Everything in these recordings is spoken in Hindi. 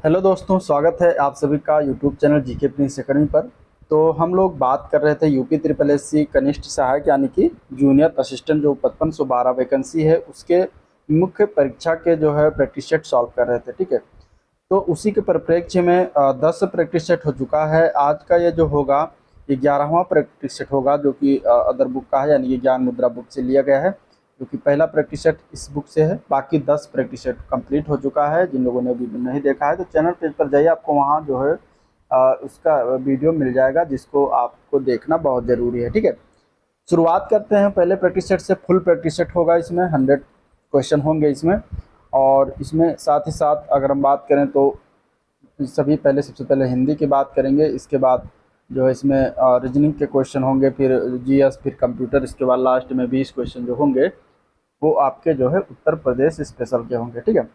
हेलो दोस्तों, स्वागत है आप सभी का YouTube channel GK Prince academy पर। तो हम लोग बात कर रहे थे यूपी ट्रिपल एस सी कनिष्ठ सहायक यानी कि जूनियर असिस्टेंट जो 5512 वैकेंसी है उसके मुख्य परीक्षा के जो है प्रैक्टिस सेट सॉल्व कर रहे थे। ठीक है, तो उसी के परिप्रेक्ष्य में 10 प्रैक्टिस सेट हो चुका है। आज का ये जो होगा 11वां प्रैक्टिस सेट होगा जो कि अदर बुक का है यानी कि ज्ञान मुद्रा बुक से लिया गया है, जो कि पहला प्रैक्टिस सेट इस बुक से है। बाकी 10 प्रैक्टिस सेट कंप्लीट हो चुका है। जिन लोगों ने अभी नहीं देखा है तो चैनल पेज पर जाइए, आपको वहाँ जो है उसका वीडियो मिल जाएगा जिसको आपको देखना बहुत ज़रूरी है। ठीक है, शुरुआत करते हैं पहले प्रैक्टिस सेट से। फुल प्रैक्टिस सेट होगा, इसमें 100 क्वेश्चन होंगे इसमें। और इसमें साथ ही साथ अगर हम बात करें तो सबसे पहले हिंदी की बात करेंगे, इसके बाद जो है इसमें रीजनिंग के क्वेश्चन होंगे, फिर जीएस, फिर कंप्यूटर, इसके बाद लास्ट में 20 क्वेश्चन जो होंगे वो आपके जो है उत्तर प्रदेश स्पेशल के होंगे। ठीक है,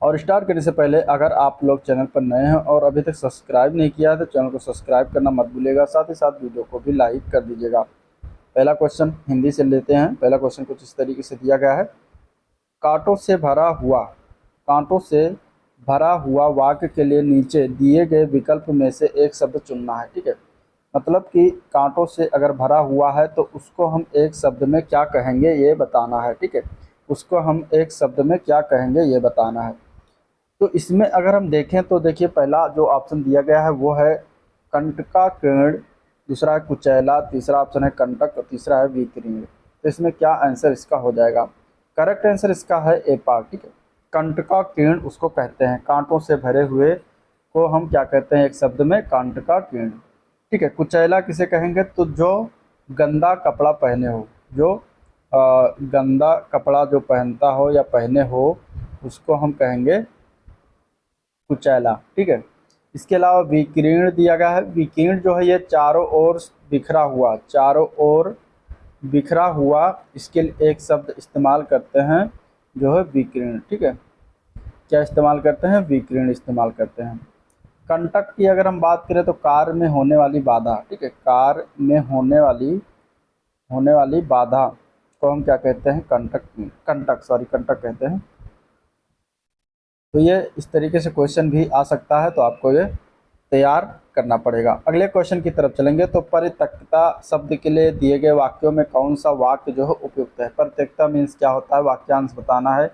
और स्टार्ट करने से पहले अगर आप लोग चैनल पर नए हैं और अभी तक सब्सक्राइब नहीं किया है तो चैनल को सब्सक्राइब करना मत भूलिएगा, साथ ही साथ वीडियो को भी लाइक कर दीजिएगा। पहला क्वेश्चन हिंदी से लेते हैं। पहला क्वेश्चन कुछ इस तरीके से दिया गया है। कांटों से भरा हुआ कांटों से भरा हुआ वाक्य के लिए नीचे दिए गए विकल्प में से एक शब्द चुनना है। ठीक है, मतलब कि कांटों से अगर भरा हुआ है तो उसको हम एक शब्द में क्या कहेंगे ये बताना है। ठीक है, उसको हम एक शब्द में क्या कहेंगे ये बताना है। तो इसमें अगर हम देखें तो देखिए, पहला जो ऑप्शन दिया गया है वो है कंटकाकीर्ण, दूसरा है कुचैला, तीसरा ऑप्शन है कंटक और तीसरा है विकीर्ण। तो इसमें क्या आंसर इसका हो जाएगा? करेक्ट आंसर इसका है ए पार्ट। ठीक है, कंटकाकीर्ण उसको कहते हैं, कांटों से भरे हुए को हम क्या कहते हैं एक शब्द में? कंटकाकीर्ण। ठीक है, कुचैला किसे कहेंगे? तो जो गंदा कपड़ा पहने हो, जो गंदा कपड़ा जो पहनता हो या पहने हो उसको हम कहेंगे कुचैला। ठीक है, इसके अलावा विकीर्ण दिया गया है। विकीर्ण जो है ये चारों ओर बिखरा हुआ इसके लिए एक शब्द इस्तेमाल करते हैं जो है विकीर्ण। ठीक है, क्या इस्तेमाल करते हैं? विकीर्ण इस्तेमाल करते हैं। कंटक की अगर हम बात करें तो कार में होने वाली बाधा। ठीक है, कार में होने वाली बाधा को हम क्या कहते हैं? कंटक कहते हैं। तो ये इस तरीके से क्वेश्चन भी आ सकता है, तो आपको ये तैयार करना पड़ेगा। अगले क्वेश्चन की तरफ चलेंगे। तो परित्यक्ता शब्द के लिए दिए गए वाक्यों में कौन सा वाक्य जो है उपयुक्त है? परित्यक्ता मीन्स क्या होता है? वाक्यांश बताना है।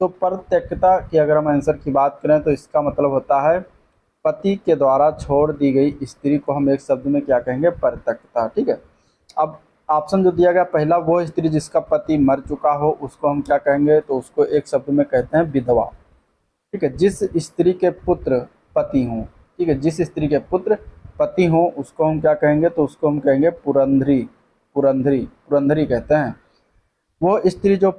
तो परित्यक्ता की अगर हम आंसर की बात करें तो इसका मतलब होता है पति के द्वारा छोड़ दी गई स्त्री को हम एक शब्द में क्या कहेंगे? परित्यक्ता। ठीक है, अब ऑप्शन जो दिया गया पहला, वो स्त्री जिसका पति मर चुका हो उसको हम क्या कहेंगे? तो उसको एक शब्द में कहते हैं विधवा। ठीक है, जिस स्त्री के पुत्र पति हों, ठीक है, जिस स्त्री के पुत्र पति हों उसको हम क्या कहेंगे? तो उसको हम कहेंगे पुरंधरी कहते हैं। वो स्त्री जो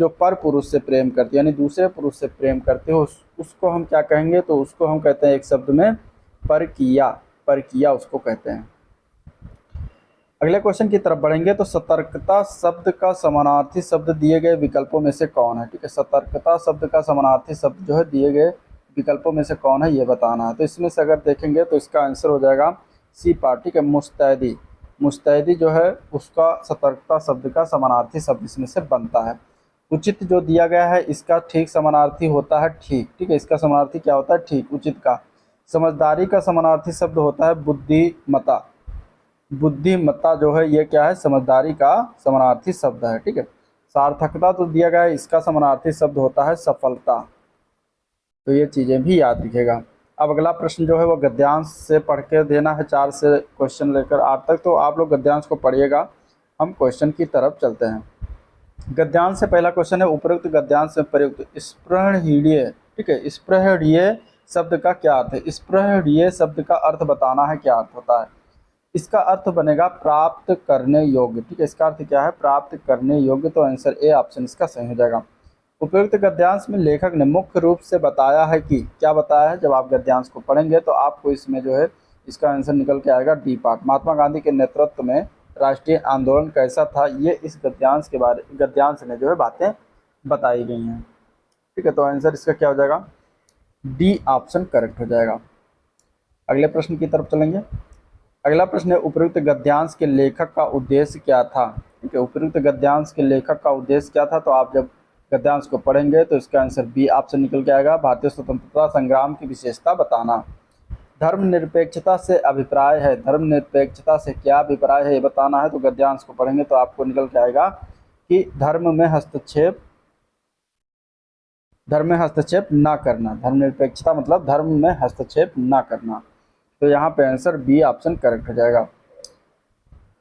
पर पुरुष से प्रेम करती है यानी दूसरे पुरुष से प्रेम करते हो उसको हम क्या कहेंगे? तो उसको हम कहते हैं एक शब्द में परकिया उसको कहते हैं। अगले क्वेश्चन की तरफ बढ़ेंगे। तो सतर्कता शब्द का समानार्थी शब्द दिए गए विकल्पों में से कौन है? ठीक है, सतर्कता शब्द का समानार्थी शब्द जो है दिए गए विकल्पों में से कौन है ये बताना है। तो इसमें से अगर देखेंगे तो इसका आंसर हो जाएगा सी पार्ट। ठीक है, मुस्तैदी जो है उसका सतर्कता शब्द का समानार्थी शब्द इसमें से बनता है। उचित जो दिया गया है इसका ठीक समानार्थी होता है ठीक। ठीक है, इसका समानार्थी क्या होता है? ठीक, उचित का। समझदारी का समानार्थी शब्द होता है बुद्धिमत्ता जो है ये क्या है? समझदारी का समानार्थी शब्द है। ठीक है, सार्थकता तो दिया गया है, इसका समानार्थी शब्द होता है सफलता। तो ये चीज़ें भी याद रखिएगा। अब अगला प्रश्न जो है वो गद्यांश से पढ़ के देना है, 4 से क्वेश्चन लेकर 8 तक। तो आप लोग गद्यांश को पढ़िएगा, हम क्वेश्चन की तरफ चलते हैं। गद्यांश से पहला क्वेश्चन है, उपरोक्त गद्यांश में प्रयुक्त स्पृहणीय। ठीक है, स्पृहणीय शब्द का क्या अर्थ है? स्पृहणीय शब्द का अर्थ बताना है, क्या अर्थ होता है? इसका अर्थ बनेगा प्राप्त करने योग्य। ठीक है, इसका अर्थ क्या है? प्राप्त करने योग्य। तो आंसर ए ऑप्शन इसका सही हो जाएगा। उपयुक्त गद्यांश में लेखक ने मुख्य रूप से बताया है कि क्या बताया है? जब आप गद्यांश को पढ़ेंगे तो आपको इसमें जो है इसका आंसर निकल के आएगा डी पार्ट। महात्मा गांधी के नेतृत्व में राष्ट्रीय आंदोलन कैसा था, ये इस गद्यांश में जो है बातें बताई गई हैं। ठीक है, तो आंसर इसका क्या हो जाएगा? डी ऑप्शन करेक्ट हो जाएगा। अगले प्रश्न की तरफ चलेंगे। अगला प्रश्न है, उपयुक्त गद्यांश के लेखक का उद्देश्य क्या था? ठीक है, उपयुक्त गद्यांश के लेखक का उद्देश्य क्या था? तो आप जब गद्यांश को पढ़ेंगे तो इसका आंसर बी ऑप्शन निकल के आएगा। भारतीय स्वतंत्रता संग्राम की विशेषता बताना। धर्मनिरपेक्षता से अभिप्राय है, धर्मनिरपेक्षता से क्या अभिप्राय है ये बताना है। तो गद्यांश को पढ़ेंगे तो आपको निकल के आएगा कि धर्म में हस्तक्षेप ना करना। धर्मनिरपेक्षता मतलब धर्म में हस्तक्षेप ना करना। तो यहाँ पे आंसर बी ऑप्शन करेक्ट हो जाएगा।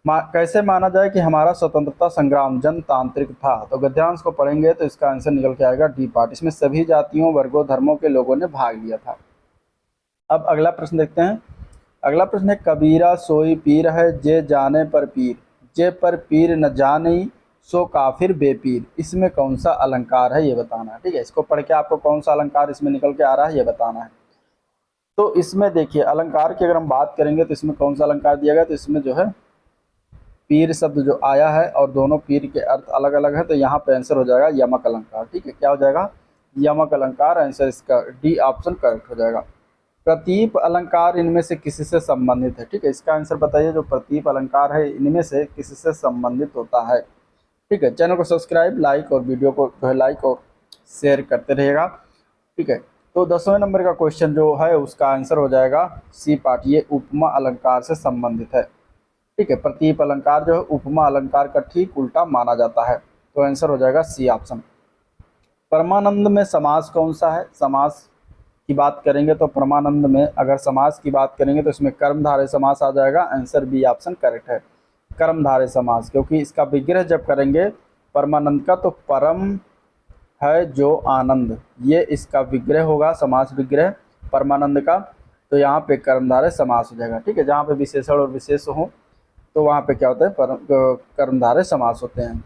कैसे माना जाए कि हमारा स्वतंत्रता संग्राम जनतांत्रिक था। तो गद्यांश को पढ़ेंगे तो इसका आंसर निकल के आएगा डी पार्ट। इसमें सभी जातियों, वर्गों, धर्मों के लोगों ने भाग लिया था। अब अगला प्रश्न देखते हैं। अगला प्रश्न है, कबीरा सोई पीर है, जे जाने पर पीर, जे पर पीर न जाने सो काफिर बेपीर। इसमें कौन सा अलंकार है ये बताना है। ठीक है, इसको पढ़ के आपको कौन सा अलंकार इसमें निकल के आ रहा है ये बताना है। तो इसमें देखिए अलंकार की अगर हम बात करेंगे तो इसमें कौन सा अलंकार दिया गया, तो इसमें जो है पीर शब्द जो आया है और दोनों पीर के अर्थ अलग अलग है। तो यहाँ पे आंसर हो जाएगा यमक अलंकार। ठीक है, क्या हो जाएगा, यमक अलंकार। आंसर इसका डी ऑप्शन करेक्ट हो जाएगा। प्रतीप अलंकार इनमें से किसी से संबंधित है। ठीक है, इसका आंसर बताइए, जो प्रतीप अलंकार है इनमें से किसी से संबंधित होता है। ठीक है, चैनल को सब्सक्राइब, लाइक और वीडियो को जो है लाइक और शेयर करते रहिएगा। ठीक है, तो 10वें नंबर का क्वेश्चन जो है उसका आंसर हो जाएगा सी पार्ट, ये उपमा अलंकार से संबंधित है। ठीक है, प्रतीप अलंकार जो है उपमा अलंकार का ठीक उल्टा माना जाता है। तो आंसर हो जाएगा सी ऑप्शन। परमानंद में समास कौन सा है। समास की बात करेंगे तो परमानंद में अगर समास की बात करेंगे तो इसमें कर्मधारय समास आ जाएगा। आंसर बी ऑप्शन करेक्ट है, कर्मधारय समास, क्योंकि इसका विग्रह जब करेंगे परमानंद का तो परम है जो आनंद, ये इसका विग्रह होगा, समास विग्रह परमानंद का। तो यहाँ पे कर्मधारय समास हो जाएगा। ठीक है, जहाँ पे विशेषण और विशेष हो तो वहाँ पे क्या होता है, कर्मधारय समास होते हैं।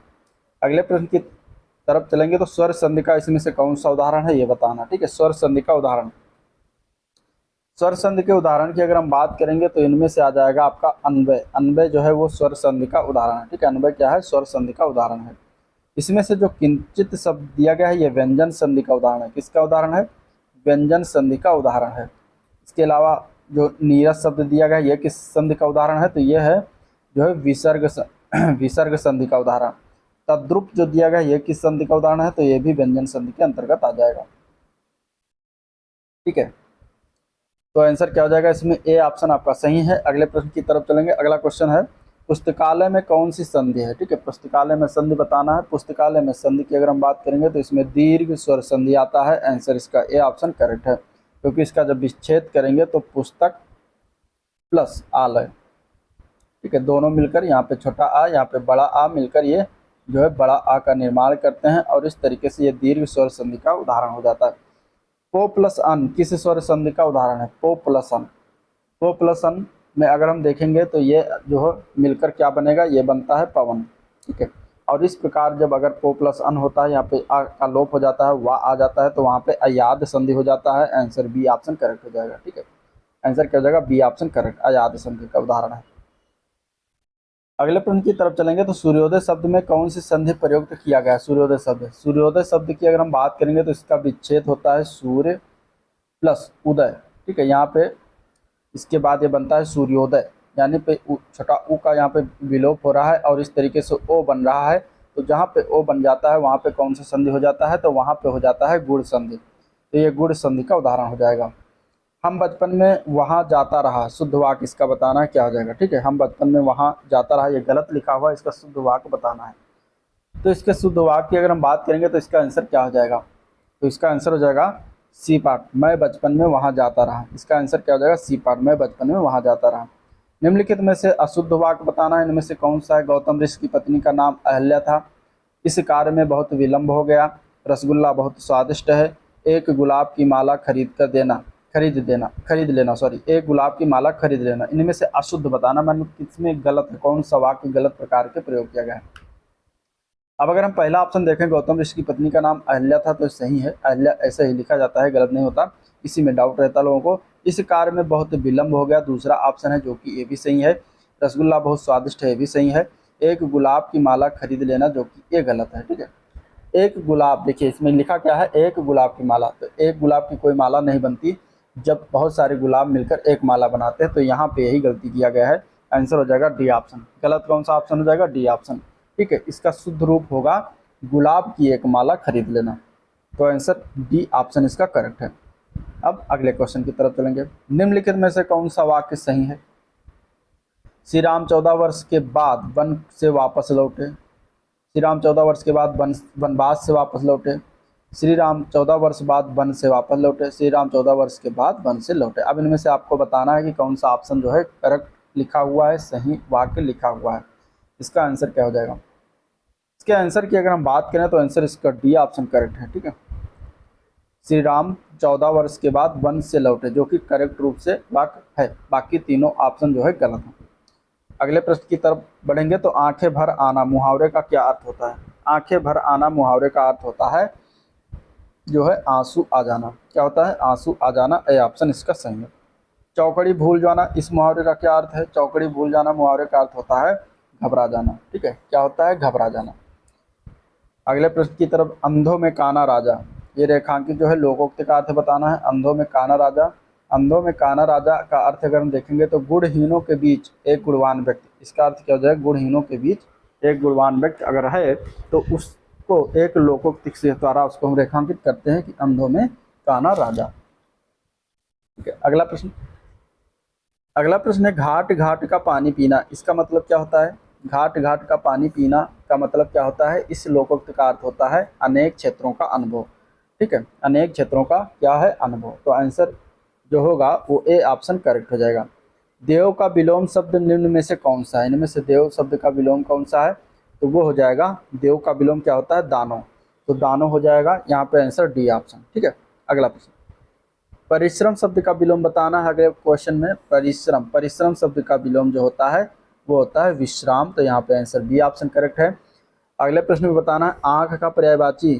अगले प्रश्न की तरफ चलेंगे तो स्वर संधि का इसमें से कौन सा उदाहरण है ये बताना। ठीक है, स्वर संधि का उदाहरण, स्वर संधि के उदाहरण की अगर हम बात करेंगे तो इनमें से आ जाएगा आपका अन्वय। अन्वय जो है वो स्वर संधि का उदाहरण है। ठीक है, अन्वय क्या है, स्वर संधि का उदाहरण है। इसमें से जो किंचित शब्द दिया गया है ये व्यंजन संधि का उदाहरण है। किसका उदाहरण है, व्यंजन संधि का उदाहरण है। इसके अलावा जो नीरस शब्द दिया गया है ये किस संधि का उदाहरण है, तो ये है जो है विसर्ग संधि का उदाहरण। तद्रुप जो दिया गया ये किस संधि का उदाहरण है, तो ये भी व्यंजन संधि के अंतर्गत आ जाएगा। ठीक है, तो आंसर क्या हो जाएगा, इसमें ए ऑप्शन आपका सही है। अगले प्रश्न की तरफ चलेंगे। अगला क्वेश्चन है, पुस्तकालय में कौन सी संधि है। ठीक है, पुस्तकालय में संधि बताना है। पुस्तकालय में संधि की अगर हम बात करेंगे तो इसमें दीर्घ स्वर संधि आता है। आंसर इसका ए ऑप्शन करेक्ट है, क्योंकि इसका जब विच्छेद करेंगे तो पुस्तक प्लस आलय, ठीक है, दोनों मिलकर यहाँ पे छोटा आ, यहाँ पे बड़ा आ मिलकर ये जो है बड़ा आ का निर्माण करते हैं और इस तरीके से ये दीर्घ स्वर संधि का उदाहरण हो जाता है। पो प्लस अन किस स्वर संधि का उदाहरण है, पो प्लस अन। पो प्लस अन में अगर हम देखेंगे तो ये जो है मिलकर क्या बनेगा, ये बनता है पवन। ठीक है, और इस प्रकार जब अगर पो प्लस अन होता है, यहाँ पे आ का लोप हो जाता है, वा आ जाता है, तो वहाँ पे अयाद संधि हो जाता है। आंसर बी ऑप्शन करेक्ट हो जाएगा। ठीक है, आंसर क्या हो जाएगा, बी ऑप्शन करेक्ट, अयाद संधि का उदाहरण है। अगले प्रश्न की तरफ चलेंगे तो सूर्योदय शब्द में कौन सी संधि प्रयुक्त किया गया है। सूर्योदय शब्द, सूर्योदय शब्द की अगर हम बात करेंगे तो इसका विच्छेद होता है सूर्य प्लस उदय। ठीक है, यहाँ पे इसके बाद ये बनता है सूर्योदय, यानी पे छोटा ऊ का यहाँ पे विलोप हो रहा है और इस तरीके से ओ बन रहा है। तो जहाँ पे ओ बन जाता है वहाँ पे कौन सा संधि हो जाता है, तो वहाँ पे हो जाता है गुण संधि। तो ये गुण संधि का उदाहरण हो जाएगा। हम बचपन में वहाँ जाता रहा, शुद्ध वाक्य इसका बताना है, क्या हो जाएगा। ठीक है, हम बचपन में वहाँ जाता रहा, ये गलत लिखा हुआ है, इसका शुद्ध वाक्य बताना है। तो इसके शुद्ध वाक्य की अगर हम बात करेंगे तो इसका आंसर क्या हो जाएगा, तो इसका आंसर हो जाएगा सी पार्ट, मैं बचपन में वहाँ जाता रहा। इसका आंसर क्या हो जाएगा, सी पार्ट, मैं बचपन में वहाँ जाता रहा। निम्नलिखित में से अशुद्ध वाक्य बताना है, इनमें से कौन सा है। गौतम ऋषि की पत्नी का नाम अहल्या था, इस कार्य में बहुत विलम्ब हो गया, रसगुल्ला बहुत स्वादिष्ट है, एक गुलाब की माला खरीद लेना सॉरी, एक गुलाब की माला खरीद लेना। इनमें से अशुद्ध बताना, मैंने किसमें गलत है, कौन सा वाक्य गलत प्रकार के प्रयोग किया गया है। अब अगर हम पहला ऑप्शन देखें, गौतम ऋषि की पत्नी का नाम अहल्या था, तो सही है, अहल्या ऐसे ही लिखा जाता है, गलत नहीं होता, इसी में डाउट रहता लोगों को। इस कार्य में बहुत विलम्ब हो गया, दूसरा ऑप्शन है जो कि ये भी सही है। रसगुल्ला बहुत स्वादिष्ट है, ये भी सही है। एक गुलाब की माला खरीद लेना, जो कि ये गलत है। ठीक है, एक गुलाब, देखिए इसमें लिखा क्या है, एक गुलाब की माला, तो एक गुलाब की कोई माला नहीं बनती जब बहुत सारे गुलाब मिलकर एक माला बनाते हैं, तो यहाँ पे यही गलती किया गया है। आंसर हो जाएगा डी ऑप्शन, गलत कौन सा ऑप्शन हो जाएगा, डी ऑप्शन। ठीक है, इसका शुद्ध रूप होगा गुलाब की एक माला खरीद लेना। तो आंसर डी ऑप्शन इसका करेक्ट है। अब अगले क्वेश्चन की तरफ चलेंगे। निम्नलिखित में से कौन सा वाक्य सही है? श्री राम 14 वर्ष के बाद वन से वापस लौटे। श्री राम 14 वर्ष के बाद वनवास से वापस लौटे। श्री राम 14 वर्ष बाद वन से वापस लौटे। श्री राम 14 वर्ष के बाद वन से लौटे। अब इनमें से आपको बताना है कि कौन सा ऑप्शन जो है करेक्ट लिखा हुआ है, सही वाक्य लिखा हुआ है। इसका आंसर क्या हो जाएगा? इसके आंसर की अगर हम बात करें तो आंसर इसका डी ऑप्शन करेक्ट है। ठीक है, श्री राम 14 वर्ष के बाद वन से लौटे, जो कि करेक्ट रूप से वाक्य है। बाकी तीनों ऑप्शन जो है गलत है। अगले प्रश्न की तरफ बढ़ेंगे। तो आंखें भर आना मुहावरे का क्या अर्थ होता है? आंखें भर आना मुहावरे का अर्थ होता है जो है आंसू आ जाना। क्या होता है? आंसू आ जाना। ए ऑप्शन इसका सही है। चौकड़ी भूल जाना, इस मुहावरे का क्या अर्थ है? चौकड़ी भूल जाना मुहावरे का अर्थ होता है घबरा जाना। ठीक है, क्या होता है? घबरा जाना। अगले प्रश्न की तरफ, अंधों में काना राजा, ये रेखांकित जो है लोकोक्ति का अर्थ बताना है। अंधों में काना राजा, अंधों में काना राजा का अर्थ अगर हम देखेंगे तो गुणहीनों के बीच एक गुणवान व्यक्ति। इसका अर्थ क्या हो जाएगा? गुणहीनों के बीच एक गुणवान व्यक्ति अगर है तो उसको एक लोकोक्ति से द्वारा उसको हम रेखांकित करते हैं कि अंधों में काना राजा। ठीक है, अगला प्रश्न। अगला प्रश्न है घाट घाट का पानी पीना, इसका मतलब क्या होता है? घाट घाट का पानी पीना का मतलब क्या होता है? इस लोकोक्ति का अर्थ होता है अनेक क्षेत्रों का अनुभव। ठीक है, अनेक क्षेत्रों का क्या है? अनुभव। तो आंसर जो होगा वो ए ऑप्शन करेक्ट हो जाएगा। देव का विलोम शब्द निम्न में से कौन सा है? इनमें से देव शब्द का विलोम कौन सा है? तो वो हो जाएगा, देव का विलोम क्या होता है? दानव। तो दानव हो जाएगा यहाँ पे आंसर डी ऑप्शन। ठीक है, अगला प्रश्न। परिश्रम शब्द का विलोम बताना है अगले क्वेश्चन में। परिश्रम, परिश्रम शब्द का विलोम जो होता है वो होता है विश्राम। तो यहाँ पे आंसर बी ऑप्शन करेक्ट है। अगले प्रश्न में बताना है आँख का पर्यायवाची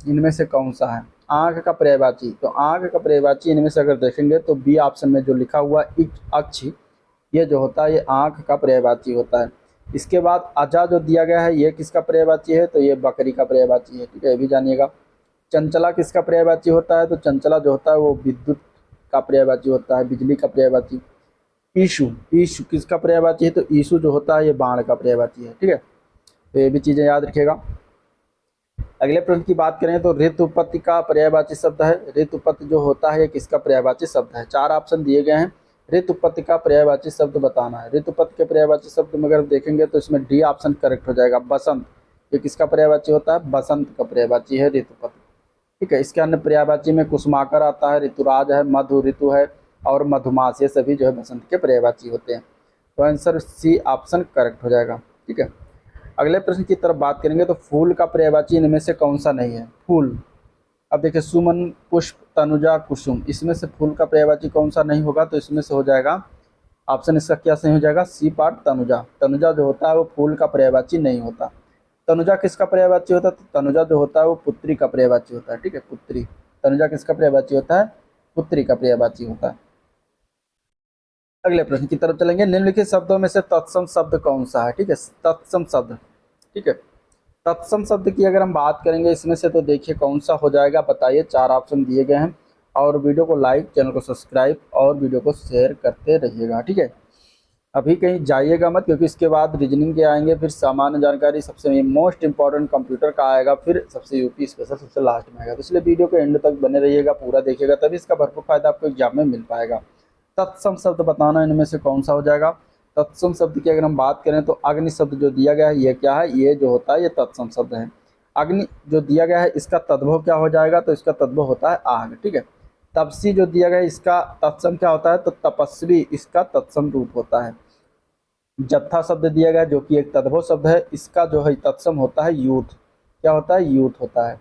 इनमें से कौन सा है? आँख का पर्यायवाची, तो आँख का पर्यायवाची इनमें से अगर देखेंगे तो बी ऑप्शन में जो लिखा हुआ अक्ष, ये जो होता है ये आँख का पर्यायवाची होता है। इसके बाद अजा जो दिया गया है ये किसका पर्यायवाची है? तो ये बकरी का पर्यायवाची है। ठीक है, ये भी जानिएगा। चंचला किसका पर्यायवाची होता है? तो चंचला जो होता है वो विद्युत का पर्यायवाची होता है, बिजली का पर्यायवाची। ईशु, ईशु किसका पर्यायवाची है? तो ईशु जो होता है ये बाण का पर्यायवाची है। ठीक है, तो ये भी चीज़ें याद रखिएगा। अगले प्रश्न की बात करें तो ऋतुपत्ति का पर्यायवाची शब्द है। ऋतुपत्ति जो होता है ये किसका पर्यायवाची शब्द है? चार ऑप्शन दिए गए हैं। ऋतुपत्ति का पर्यायवाची शब्द बताना है। ऋतुपत्ति के पर्यायवाची शब्द में अगर देखेंगे तो इसमें डी ऑप्शन करेक्ट हो जाएगा, बसंत। ये किसका पर्यायवाची होता है? बसंत का पर्यायवाची है ऋतुपत्ति। ठीक है, इसके अन्य पर्यायवाची में कुसुमाकर आता है, ऋतुराज है, मधु ऋतु है और मधुमास, ये सभी जो है बसंत के पर्यायवाची होते हैं। तो आंसर सी ऑप्शन करेक्ट हो जाएगा। ठीक है, अगले प्रश्न की तरफ बात करेंगे। तो फूल का पर्यायवाची इनमें से कौन सा नहीं है? फूल, अब देखिए सुमन, पुष्प, तनुजा, कुसुम, इसमें से फूल का पर्यायवाची कौन सा नहीं होगा? तो इसमें से हो जाएगा ऑप्शन इसका क्या सही हो जाएगा? C part Tanuja. तनुजा जो होता है वो फूल का पर्यायवाची नहीं होता। तनुजा किसका पर्यायवाची होता है? तो तनुजा जो होता है वो पुत्री का पर्यायवाची होता है। ठीक है, पुत्री। तनुजा किसका पर्यायवाची होता है? पुत्री का पर्यायवाची होता है। अगले प्रश्न की तरफ चलेंगे। निम्नलिखित शब्दों में से तत्सम शब्द कौन सा है? ठीक है, तत्सम शब्द। ठीक है, तत्सम शब्द की अगर हम बात करेंगे इसमें से तो देखिए कौन सा हो जाएगा, बताइए। चार ऑप्शन दिए गए हैं और वीडियो को लाइक, चैनल को सब्सक्राइब और वीडियो को शेयर करते रहिएगा। ठीक है, अभी कहीं जाइएगा मत, क्योंकि इसके बाद रीजनिंग के आएंगे, फिर सामान्य जानकारी, सबसे मोस्ट इंपॉर्टेंट कंप्यूटर का आएगा, फिर सबसे यूपी स्पेशल सबसे लास्ट में आएगा। तो इसलिए वीडियो के एंड तक बने रहिएगा, पूरा देखिएगा, तभी इसका भरपूर फायदा आपको एग्जाम में मिल पाएगा। तत्सम शब्द बताना इनमें से कौन सा हो जाएगा? तत्सम शब्द की अगर हम बात करें तो अग्नि शब्द जो दिया गया है ये क्या है? ये जो होता है ये तत्सम शब्द है। अग्नि जो दिया गया है इसका तद्भव क्या हो जाएगा? तो इसका तद्भव होता है आग। ठीक है, तपसी जो दिया गया है इसका तत्सम क्या होता है? तो तपस्वी इसका तत्सम रूप होता है। जत्था शब्द दिया गया जो कि एक तद्भव शब्द है, इसका जो है तत्सम होता है यूथ। क्या होता है? यूथ होता है।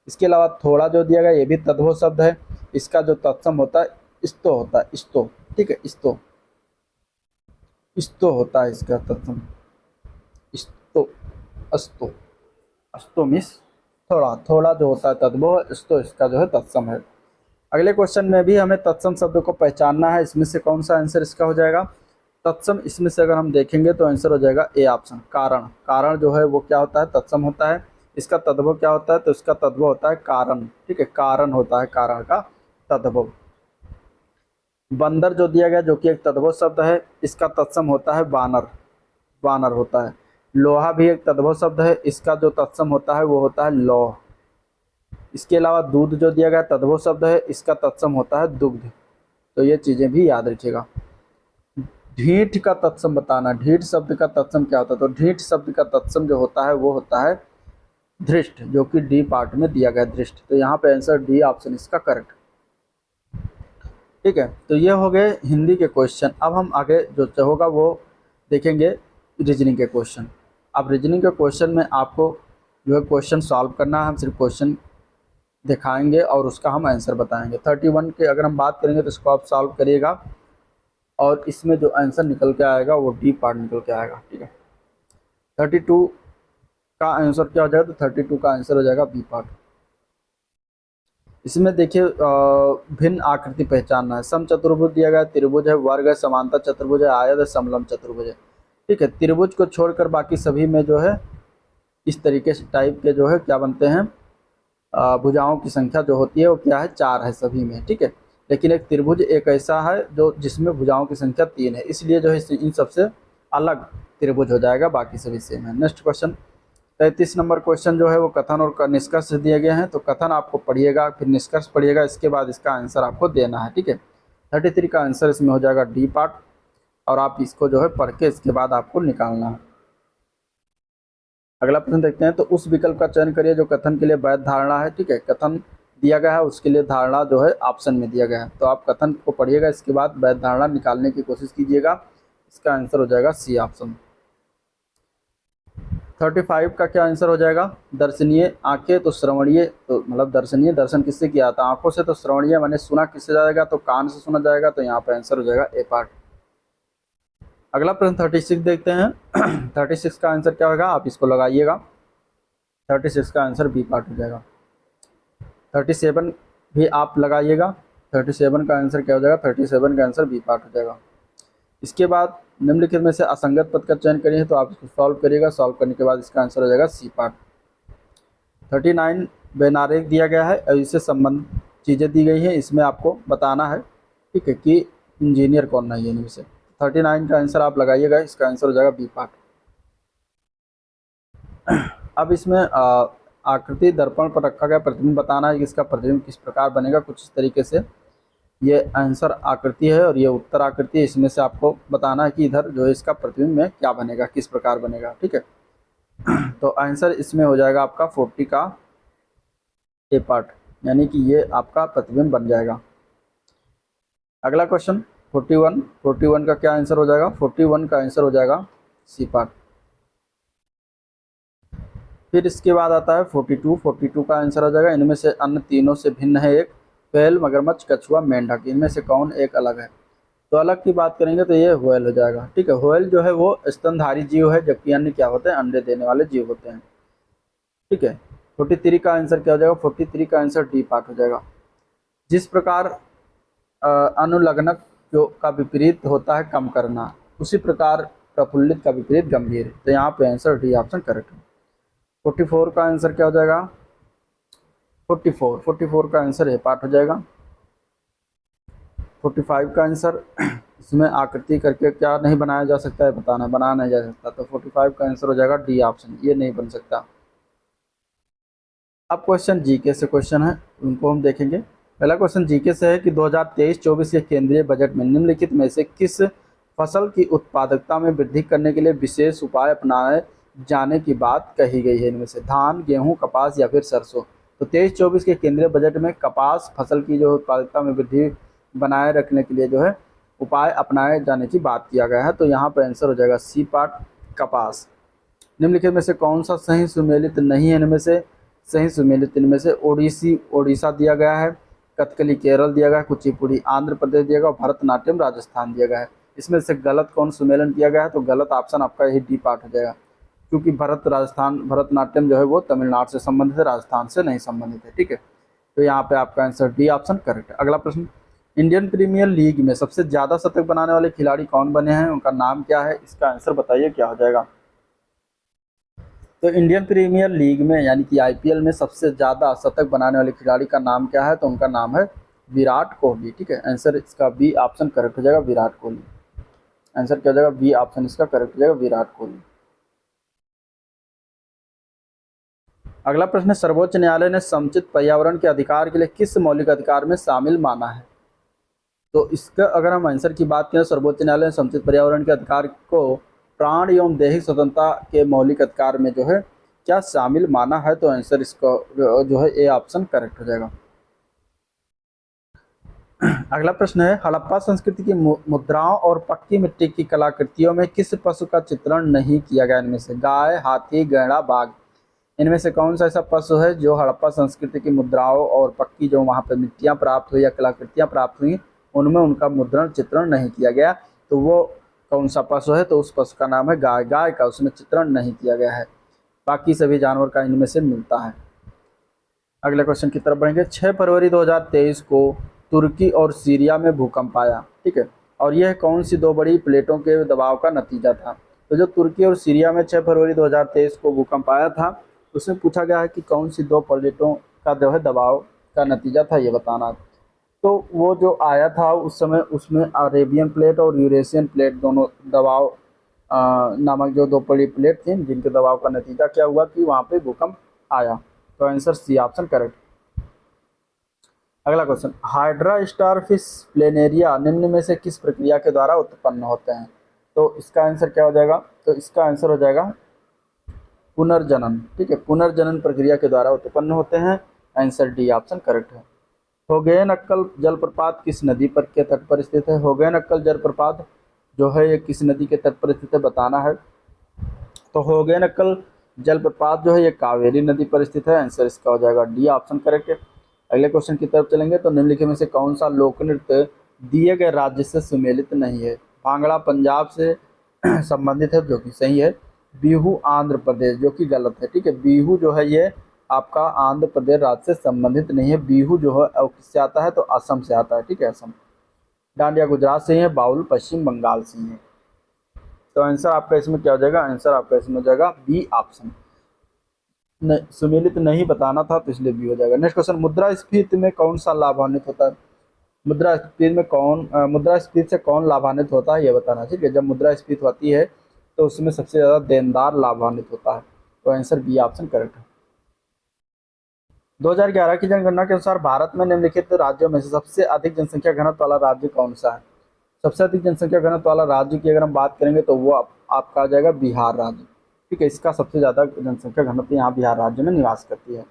इसके अलावा थोड़ा जो दिया गया ये भी तद्भव शब्द है, इसका जो तत्सम होता है स्तो होता है, स्तो। ठीक है, स्तो, स्तो होता है इसका तत्सम, स्तो, अस्तो, अस्तो मीन्स थोड़ा, थोड़ा जो होता है तद्भव, स्तो इसका जो है तत्सम है। अगले क्वेश्चन में भी हमें तत्सम शब्द को पहचानना है, इसमें से कौन सा आंसर इसका हो जाएगा? तत्सम इसमें से अगर हम देखेंगे तो आंसर हो जाएगा ए ऑप्शन, कारण। कारण जो है वो क्या होता है? तत्सम होता है। इसका तद्भव क्या होता है? तो इसका तद्भव होता है कारण। ठीक है, कारण होता है, कारण का तद्भव। बंदर जो दिया गया जो कि एक तद्भव शब्द है, इसका तत्सम होता है वानर, वानर होता है। लोहा भी एक तद्भव शब्द है, इसका जो तत्सम होता है वो होता है लौह। इसके अलावा दूध जो दिया गया तद्भव शब्द है, इसका तत्सम होता है दुग्ध। तो ये चीज़ें भी याद रखिएगा। ढीठ का तत्सम बताना, ढीठ शब्द का तत्सम क्या होता है, तो ढीठ शब्द का तत्सम जो होता है वो होता है धृष्ट, जो कि डी पार्ट में दिया गया धृष्ट। तो यहाँ पे आंसर डी ऑप्शन इसका करेक्ट। ठीक है, तो ये हो गए हिंदी के क्वेश्चन। अब हम आगे जो होगा वो देखेंगे रीजनिंग के क्वेश्चन। अब रीजनिंग के क्वेश्चन में आपको जो है क्वेश्चन सॉल्व करना है, हम सिर्फ क्वेश्चन दिखाएंगे और उसका हम आंसर बताएंगे। 31 के अगर हम बात करेंगे तो इसको आप सॉल्व करिएगा और इसमें जो आंसर निकल के आएगा वो डी पार्ट निकल के आएगा। ठीक है, 32 का आंसर क्या हो जाएगा, तो 32 का आंसर हो जाएगा बी पार्ट। इसमें देखिए भिन्न आकृति पहचानना है। सम चतुर्भुज दिया गया, त्रिभुज है, वर्ग है, समांतर चतुर्भुज है, आयत है, समलंब चतुर्भुज है। ठीक है, त्रिभुज को छोड़कर बाकी सभी में जो है इस तरीके से टाइप के जो है क्या बनते हैं, भुजाओं की संख्या जो होती है वो क्या है, 4 है सभी में। ठीक है, लेकिन एक त्रिभुज एक ऐसा है जो जिसमें भुजाओं की संख्या 3 है, इसलिए जो है इन सबसे अलग त्रिभुज हो जाएगा, बाकी सभी सेम है। नेक्स्ट क्वेश्चन 33 नंबर क्वेश्चन जो है वो कथन और निष्कर्ष दिए गए हैं। तो कथन आपको पढ़िएगा, फिर निष्कर्ष पढ़िएगा, इसके बाद इसका आंसर आपको देना है। ठीक है, 33 का आंसर इसमें हो जाएगा डी पार्ट, और आप इसको जो है पढ़ के इसके बाद आपको निकालना है। अगला प्रश्न देखते हैं। तो उस विकल्प का चयन करिए जो कथन के लिए वैध धारणा है। ठीक है, कथन दिया गया है, उसके लिए धारणा जो है ऑप्शन में दिया गया है। तो आप कथन को पढ़िएगा, इसके बाद वैध धारणा निकालने की कोशिश कीजिएगा। इसका आंसर हो जाएगा सी ऑप्शन। 35 का क्या आंसर हो जाएगा, दर्शनीय आंखें तो श्रवणीय, तो मतलब दर्शनीय दर्शन किससे किया था, आंखों से, तो श्रवणीय मैंने सुना किससे जाएगा, तो कान से सुना जाएगा। तो यहाँ पे आंसर हो जाएगा ए पार्ट। अगला प्रश्न 36 देखते हैं। 36 का आंसर क्या होगा, आप इसको लगाइएगा। 36 का आंसर बी पार्ट हो जाएगा। 37 भी आप लगाइएगा। 37 का आंसर क्या हो जाएगा, 37 का आंसर बी पार्ट हो जाएगा। इसके बाद निम्नलिखित में से असंगत पद का चयन करिए। तो आप इसको सॉल्व करिएगा, सॉल्व करने के बाद इसका आंसर हो जाएगा सी पार्ट। 39 बेनारेख दिया गया है और इससे संबंधित चीज़ें दी गई हैं, इसमें आपको बताना है। ठीक है, कि इंजीनियर कौन नहीं है इनमें से। 39 का आंसर आप लगाइएगा, इसका आंसर हो जाएगा बी पार्ट। अब इसमें आकृति दर्पण पर रखा गया प्रतिबिंब बताना है कि इसका प्रतिबिंब किस प्रकार बनेगा। कुछ इस तरीके से ये आंसर आकृति है और ये उत्तर आकृति है। इसमें से आपको बताना है कि इधर जो है इसका प्रतिबिंब में क्या बनेगा, किस प्रकार बनेगा। ठीक है, तो आंसर इसमें हो जाएगा आपका 40 का ए पार्ट, यानी कि ये आपका प्रतिबिंब बन जाएगा। अगला क्वेश्चन 41 का क्या आंसर हो जाएगा, 41 का आंसर हो जाएगा सी पार्ट। फिर इसके बाद आता है 42 का आंसर हो जाएगा इनमें से अन्य तीनों से भिन्न है एक, व्हेल, मगरमच्छ, कछुआ, मेंढक, इनमें से कौन एक अलग है। तो अलग की बात करेंगे तो ये व्हेल हो जाएगा। ठीक है, व्हेल जो है वो स्तनधारी जीव है, जबकि अन्य क्या होते हैं, अंडे देने वाले जीव होते हैं। ठीक है, 43 का आंसर क्या हो जाएगा, 43 का आंसर डी पार्ट हो जाएगा। जिस प्रकार अनुलग्नक जो का विपरीत होता है कम करना, उसी प्रकार प्रफुल्लित का विपरीत गंभीर। तो यहाँ पे आंसर डी ऑप्शन करेक्ट है। 44 का आंसर क्या हो जाएगा, 44 का आंसर ए पार्ट हो जाएगा। 45 का आंसर इसमें आकृति करके क्या नहीं बनाया जा सकता है, बताना, बनाया नहीं जा सकता। तो 45 का आंसर हो जाएगा डी ऑप्शन, ये नहीं बन सकता। अब क्वेश्चन जीके से क्वेश्चन है, उनको हम देखेंगे। पहला क्वेश्चन जीके से है कि 2023-24 के केंद्रीय बजट में निम्नलिखित में से किस फसल की उत्पादकता में वृद्धि करने के लिए विशेष उपाय अपनाए जाने की बात कही गई है। इनमें से धान, गेहूं, कपास या फिर सरसों। तो 23-24 के केंद्रीय बजट में कपास फसल की जो उत्पादकता में वृद्धि बनाए रखने के लिए जो है उपाय अपनाए जाने की बात किया गया है। तो यहाँ पर आंसर हो जाएगा सी पार्ट, कपास। निम्नलिखित में से कौन सा सही सुमेलित नहीं है, इनमें से सही सुमेलित इनमें से ओडिशा दिया गया है, कथकली केरल दिया गया है, कुचिपुड़ी आंध्र प्रदेश दिया गया, भरतनाट्यम राजस्थान दिया गया है। इसमें से गलत कौन सुमेलन किया गया है, तो गलत ऑप्शन आपका यही डी पार्ट हो जाएगा, क्योंकि भरतनाट्यम जो है वो तमिलनाडु से संबंधित है, राजस्थान से नहीं संबंधित है। ठीक है, तो यहाँ पे आपका आंसर डी ऑप्शन करेक्ट है। अगला प्रश्न, इंडियन प्रीमियर लीग में सबसे ज़्यादा शतक बनाने वाले खिलाड़ी कौन बने हैं, उनका नाम क्या है, इसका आंसर बताइए क्या हो जाएगा। तो इंडियन प्रीमियर लीग में यानी कि आईपीएल में सबसे ज़्यादा शतक बनाने वाले खिलाड़ी का नाम क्या है, तो उनका नाम है विराट कोहली। ठीक है, आंसर इसका बी ऑप्शन करेक्ट हो जाएगा, विराट कोहली। आंसर क्या हो जाएगा, बी ऑप्शन इसका करेक्ट हो जाएगा, विराट कोहली। अगला प्रश्न है, सर्वोच्च न्यायालय ने समुचित पर्यावरण के अधिकार के लिए किस मौलिक अधिकार में शामिल माना है? तो इसका अगर हम आंसर की बात करें, सर्वोच्च न्यायालय ने समुचित पर्यावरण के अधिकार को प्राण एवं दैहिक स्वतंत्रता के मौलिक अधिकार में जो है क्या शामिल माना है? तो आंसर इसका जो है ए ऑप्शन करेक्ट हो जाएगा। अगला प्रश्न है, हड़प्पा संस्कृति की मुद्राओं और पक्की मिट्टी की कलाकृतियों में किस पशु का चित्रण नहीं किया गया? इनमें से गाय, हाथी, गैंडा, बाघ, इनमें से कौन सा ऐसा पशु है जो हड़प्पा संस्कृति की मुद्राओं और पक्की जो वहाँ पे मिट्टियाँ प्राप्त हुई या कलाकृतियाँ प्राप्त हुई उनमें उनका मुद्रण चित्रण नहीं किया गया? तो वो कौन सा पशु है? तो उस पशु का नाम है गाय। गाय का उसमें चित्रण नहीं किया गया है, बाकी सभी जानवर का इनमें से मिलता है। अगले क्वेश्चन की तरफ बढ़ेंगे। 6 फरवरी 2023 को तुर्की और सीरिया में भूकंप आया, ठीक है, और यह कौन सी दो बड़ी प्लेटों के दबाव का नतीजा था? तो जो तुर्की और सीरिया में 6 फरवरी 2023 को भूकंप आया था, उसमें पूछा गया है कि कौन सी दो प्लेटों का जो है दबाव का नतीजा था, ये बताना। तो वो जो आया था उस समय उसमें अरेबियन प्लेट और यूरेशियन प्लेट दोनों दबाव नामक जो दो बड़ी प्लेट थी, जिनके दबाव का नतीजा क्या हुआ कि वहाँ पे भूकंप आया। तो आंसर सी ऑप्शन करेक्ट। अगला क्वेश्चन, हाइड्रा स्टारफिश प्लेनेरिया निम्न में से किस प्रक्रिया के द्वारा उत्पन्न होते हैं? तो इसका आंसर क्या हो जाएगा? तो इसका आंसर हो जाएगा पुनर्जनन, ठीक है, पुनर्जनन प्रक्रिया के द्वारा उत्पन्न होते हैं। आंसर डी ऑप्शन करेक्ट है। होगेनक्कल जलप्रपात किस नदी पर के तट पर स्थित है? होगेनक्कल जलप्रपात जो है ये किस नदी के तट पर स्थित है बताना है। तो होगेनक्कल जलप्रपात जो है ये कावेरी नदी पर स्थित है। आंसर इसका हो जाएगा डी ऑप्शन करेक्ट है। अगले क्वेश्चन की तरफ चलेंगे। तो निम्नलिखित में से कौन सा लोक नृत्य दिए गए राज्य से सुमेलित नहीं है? भांगड़ा पंजाब से संबंधित है, जो कि सही है। बिहू आंध्र प्रदेश, जो कि गलत है, ठीक है। बिहू जो है ये आपका आंध्र प्रदेश राज्य से संबंधित नहीं है। बिहू जो है किससे आता है? तो असम से आता है, ठीक है, असम। डांडिया गुजरात से ही है, बाउल पश्चिम बंगाल से ही है। तो आंसर आपका इसमें क्या हो जाएगा? आंसर आपका इसमें हो जाएगा बी ऑप्शन। सुमेलित नहीं बताना था तो इसलिए बी हो जाएगा। नेक्स्ट क्वेश्चन, मुद्रास्फीति में कौन सा लाभान्वित होता है? मुद्रास्फीति से कौन लाभान्वित होता है ये बताना, ठीक है। जब मुद्रास्फीति होती है तो उसमें सबसे ज़्यादा देनदार लाभान्वित होता है। तो आंसर बी ऑप्शन करेक्ट है। 2011 की जनगणना के अनुसार भारत में निम्नलिखित राज्यों में से सबसे अधिक जनसंख्या घनत्व वाला राज्य कौन सा है? सबसे अधिक जनसंख्या घनत्व वाला राज्य की अगर हम बात करेंगे तो वो आपका आ जाएगा बिहार राज्य, ठीक है। इसका सबसे ज़्यादा जनसंख्या घनत्व यहाँ बिहार राज्य में निवास करती है।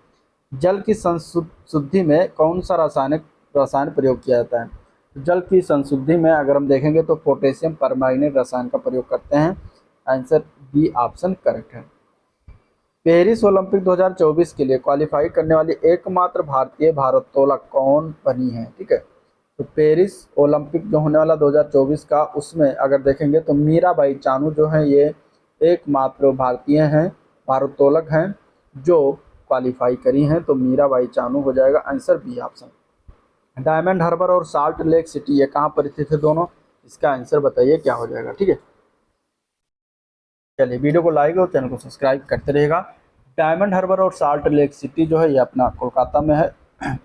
जल की संशुद्धि में कौन सा रसायन प्रयोग किया जाता है? जल की संशुद्धि में अगर हम देखेंगे तो पोटेशियम परमैंगनेट रसायन का प्रयोग करते हैं। आंसर बी ऑप्शन करेक्ट है। पेरिस ओलंपिक 2024 के लिए क्वालिफाई करने वाली एकमात्र भारतीय भारोत्तोलक कौन बनी है? ठीक है, तो पेरिस ओलंपिक जो होने वाला 2024 का, उसमें अगर देखेंगे तो मीराबाई चानू जो है ये एकमात्र भारतीय हैं, भारोत्तोलक हैं जो क्वालिफाई करी हैं। तो मीराबाई चानू हो जाएगा answer B option. Diamond Harbour और साल्ट लेक सिटी ये कहाँ पर स्थित है दोनों? इसका आंसर बताइए क्या हो जाएगा, ठीक है। चलिए वीडियो को लाइक और चैनल को सब्सक्राइब करते रहेगा। डायमंड हार्बर और साल्ट लेक सिटी जो है ये अपना कोलकाता में है,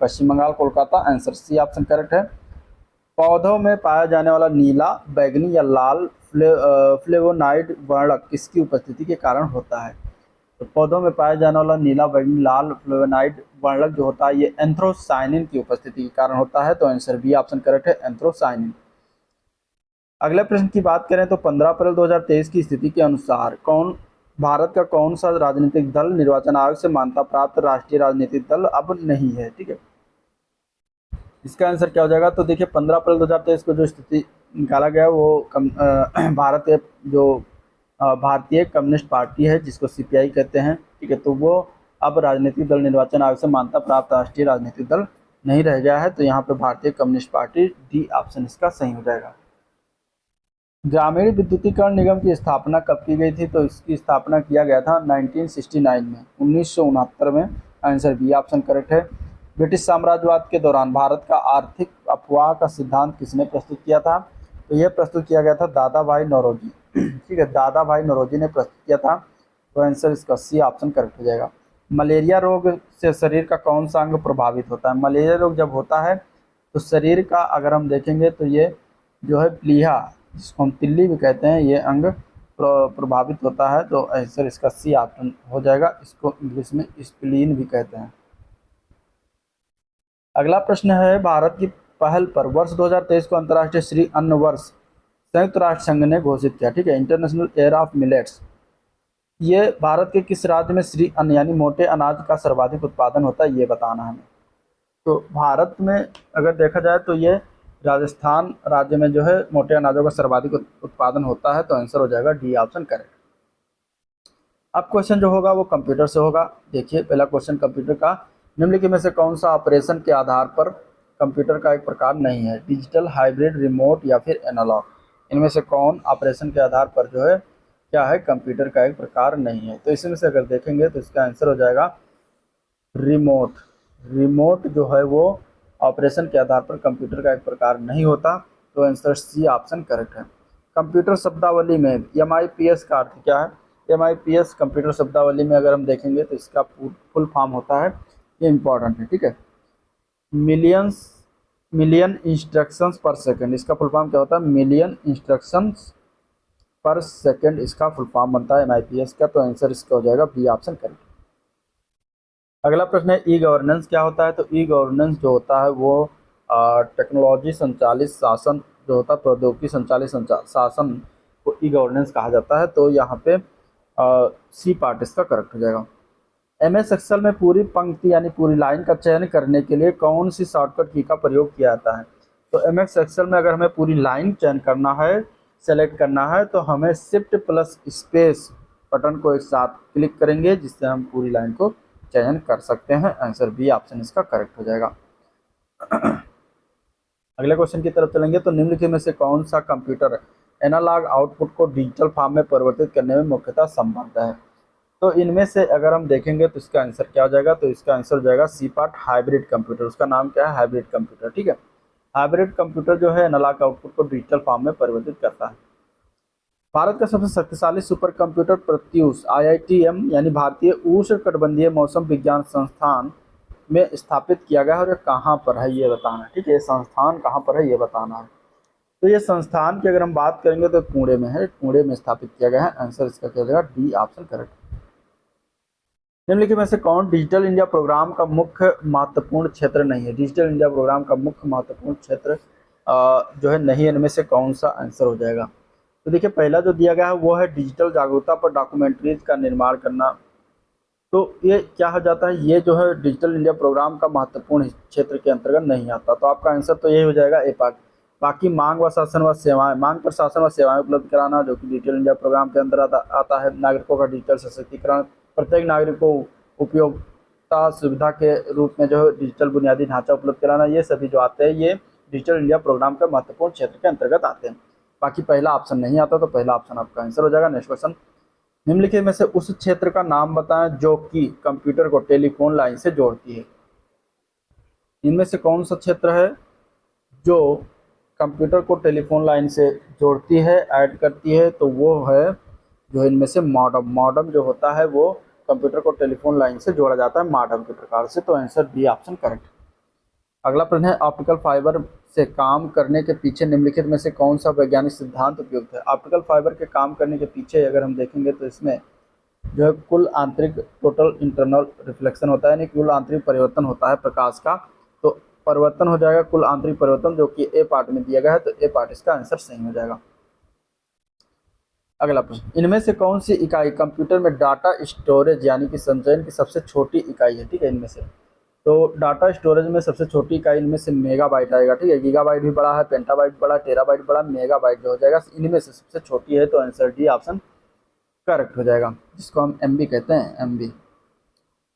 Paschim Bangal Kolkata. Answer C option correct है। पौधों में पाया जाने वाला नीला, बैगनी या लाल फ्लेवोनाइड वर्णक किसकी उपस्थिति के कारण होता है? तो पौधों में पाया जाने वाला नीला, बैगनी, लाल फ्लेवोनाइड वर्णक जो होता है ये एंथ्रोसाइनिन की उपस्थिति के कारण होता है। तो आंसर बी ऑप्शन करेक्ट है, एंथ्रोसाइनिन। अगले प्रश्न की बात करें तो 15 अप्रैल 2023 की स्थिति के अनुसार भारत का कौन सा राजनीतिक दल निर्वाचन आयोग से मान्यता प्राप्त राष्ट्रीय राजनीतिक दल अब नहीं है? ठीक है, इसका आंसर क्या हो जाएगा? तो देखिए 15 अप्रैल 2023 को जो स्थिति निकाला गया वो भारतीय कम्युनिस्ट पार्टी है जिसको सीपीआई कहते हैं, ठीक है। तो वो अब राजनीतिक दल निर्वाचन आयोग से मान्यता प्राप्त राष्ट्रीय राजनीतिक दल नहीं रह गया है। तो यहाँ पे भारतीय कम्युनिस्ट पार्टी, डी ऑप्शन इसका सही हो जाएगा। ग्रामीण विद्युतीकरण निगम की स्थापना कब की गई थी? तो इसकी स्थापना किया गया था 1969 में, 1969 में। आंसर बी ऑप्शन करेक्ट है। ब्रिटिश साम्राज्यवाद के दौरान भारत का आर्थिक अपवाह का सिद्धांत किसने प्रस्तुत किया था? तो यह प्रस्तुत किया गया था दादा भाई नौरोजी, ठीक है, दादा भाई नौरोजी ने प्रस्तुत किया था। तो आंसर इसका सी ऑप्शन करेक्ट हो जाएगा। मलेरिया रोग से शरीर का कौन सा अंग प्रभावित होता है? मलेरिया रोग जब होता है तो शरीर का अगर हम देखेंगे तो ये जो है प्लीहा, जिसको हम तिल्ली भी कहते हैं, ये अंग प्रभावित होता है, तो आंसर इसका सी ऑप्शन हो जाएगा। इसको इंग्लिश में स्प्लीन भी कहते हैं। अगला प्रश्न है, भारत की पहल पर वर्ष 2023 को अंतर्राष्ट्रीय श्री अन्न वर्ष संयुक्त राष्ट्र संघ ने घोषित किया। ठीक है, इंटरनेशनल ईयर ऑफ मिलेट्स। ये भारत के किस राज्य में श्री अन्न यानी मोटे अनाज का सर्वाधिक उत्पादन होता है, ये बताना है हमें। तो भारत में अगर देखा जाए तो ये राजस्थान राज्य में जो है मोटे अनाजों का सर्वाधिक उत्पादन होता है, तो आंसर हो जाएगा डी ऑप्शन करेक्ट। अब क्वेश्चन जो होगा वो कंप्यूटर से होगा। देखिए पहला क्वेश्चन कंप्यूटर का, निम्नलिखित में से कौन सा ऑपरेशन के आधार पर कंप्यूटर का एक प्रकार नहीं है, डिजिटल, हाइब्रिड, रिमोट या फिर एनालॉग। इनमें से कौन ऑपरेशन के आधार पर जो है क्या है, कंप्यूटर का एक प्रकार नहीं है। तो इसमें से अगर देखेंगे तो इसका आंसर हो जाएगा रिमोट। रिमोट जो है वो ऑपरेशन के आधार पर कंप्यूटर का एक प्रकार नहीं होता, तो आंसर सी ऑप्शन करेक्ट है। कंप्यूटर शब्दावली में MIPS का अर्थ क्या है? MIPS कंप्यूटर शब्दावली में अगर हम देखेंगे तो इसका फुल फॉर्म होता है, ये इंपॉर्टेंट है, ठीक है, मिलियन इंस्ट्रक्शंस पर सेकंड। इसका फुल फॉर्म क्या होता है? मिलियन इंस्ट्रक्शंस पर सेकंड इसका फुल फॉर्म बनता है MIPS का, तो आंसर इसका हो जाएगा बी ऑप्शन करेक्ट। अगला प्रश्न है, ई गवर्नेंस क्या होता है? तो ई गवर्नेंस जो होता है वो टेक्नोलॉजी संचालित शासन जो होता है, प्रौद्योगिकी संचालित शासन को ई गवर्नेंस कहा जाता है। तो यहाँ पे सी पार्ट इसका करेक्ट हो जाएगा। MS एक्सेल में पूरी पंक्ति यानी पूरी लाइन का चयन करने के लिए कौन सी शॉर्टकट की का प्रयोग किया जाता है? तो MS एक्सेल में अगर हमें पूरी लाइन चयन करना है, सेलेक्ट करना है, तो हमें शिफ्ट प्लस स्पेस बटन को एक साथ क्लिक करेंगे, जिससे हम पूरी लाइन को चयन कर सकते हैं। आंसर बी ऑप्शन इसका करेक्ट हो जाएगा। अगले क्वेश्चन की तरफ चलेंगे, तो निम्नलिखित में से कौन सा कंप्यूटर एनालॉग आउटपुट को डिजिटल फॉर्म में परिवर्तित करने में मुख्यतः समर्थ है? तो इनमें से अगर हम देखेंगे तो इसका आंसर क्या हो जाएगा? तो इसका आंसर हो जाएगा सी पार्ट, हाइब्रिड कंप्यूटर। उसका नाम क्या है? Hybrid computer. ठीक है, हाइब्रिड कंप्यूटर जो है एनालॉग आउटपुट को डिजिटल फॉर्म में परिवर्तित करता है। भारत का सबसे शक्तिशाली सुपर कंप्यूटर प्रत्यूष IITM यानी भारतीय उष्णकटिबंधीय मौसम विज्ञान संस्थान में स्थापित किया गया है, और ये कहाँ पर है ये बताना है। ठीक है, ये संस्थान कहाँ पर है ये बताना है। तो ये संस्थान की अगर हम बात करेंगे तो पुणे में है, पुणे में स्थापित किया गया है। आंसर इसका क्या हो जाएगा? D option correct. निम्नलिखित में से कौन डिजिटल इंडिया प्रोग्राम का मुख्य महत्वपूर्ण क्षेत्र नहीं है? डिजिटल इंडिया प्रोग्राम का मुख्य महत्वपूर्ण क्षेत्र जो है नहीं है, इनमें से कौन सा आंसर हो जाएगा? तो देखिए पहला जो दिया गया है वो है डिजिटल जागरूकता पर डॉक्यूमेंट्रीज का निर्माण करना। तो ये क्या हो जाता है? ये जो है डिजिटल इंडिया प्रोग्राम का महत्वपूर्ण क्षेत्र के अंतर्गत नहीं आता, तो आपका आंसर तो यही हो जाएगा ए पार्ट। बाकी मांग व शासन व सेवाएं, मांग पर शासन व सेवाएं उपलब्ध कराना जो कि डिजिटल इंडिया प्रोग्राम के अंदर आता है। नागरिकों का डिजिटल सशक्तिकरण, प्रत्येक नागरिक को उपयोगिता सुविधा के रूप में जो है डिजिटल बुनियादी ढांचा उपलब्ध कराना, ये सभी जो आते हैं ये डिजिटल इंडिया प्रोग्राम का महत्वपूर्ण क्षेत्र के अंतर्गत आते हैं। बाकी पहला ऑप्शन नहीं आता, तो पहला ऑप्शन आपका आंसर हो जाएगा। नेक्स्ट क्वेश्चन, निम्नलिखित में से उस क्षेत्र का नाम बताएं जो कि कंप्यूटर को टेलीफोन लाइन से जोड़ती है। इनमें से कौन सा क्षेत्र है जो कंप्यूटर को टेलीफोन लाइन से जोड़ती है, ऐड करती है? तो वो है जो इनमें से मॉडम। मॉडम जो होता है वो कंप्यूटर को टेलीफोन लाइन से जोड़ा जाता है मॉडम के प्रकार से, तो आंसर बी ऑप्शन करेक्ट। अगला प्रश्न है, ऑप्टिकल फाइबर से काम करने के पीछे निम्नलिखित में से कौन सा वैज्ञानिक सिद्धांत उपयुक्त है? ऑप्टिकल फाइबर के काम करने के पीछे अगर हम देखेंगे तो इसमें जो है कुल आंतरिक टोटल इंटरनल रिफ्लेक्शन होता है, यानी कुल आंतरिक परिवर्तन होता है प्रकाश का। तो परिवर्तन हो जाएगा कुल आंतरिक परिवर्तन, जो कि ए पार्ट में दिया गया है, तो ए पार्ट इसका आंसर सही हो जाएगा। अगला प्रश्न, इनमें से कौन सी इकाई कंप्यूटर में डाटा स्टोरेज यानी कि संचयन की सबसे छोटी इकाई है? ठीक है, इनमें से तो डाटा स्टोरेज में सबसे छोटी इकाई इनमें से मेगाबाइट आएगा। ठीक है, गीगाबाइट भी बड़ा है, पेंटाबाइट बड़ा, टेराबाइट बड़ा, मेगाबाइट जो हो जाएगा इनमें से सबसे छोटी है, तो आंसर डी ऑप्शन करेक्ट हो जाएगा, जिसको हम MB कहते हैं, MB।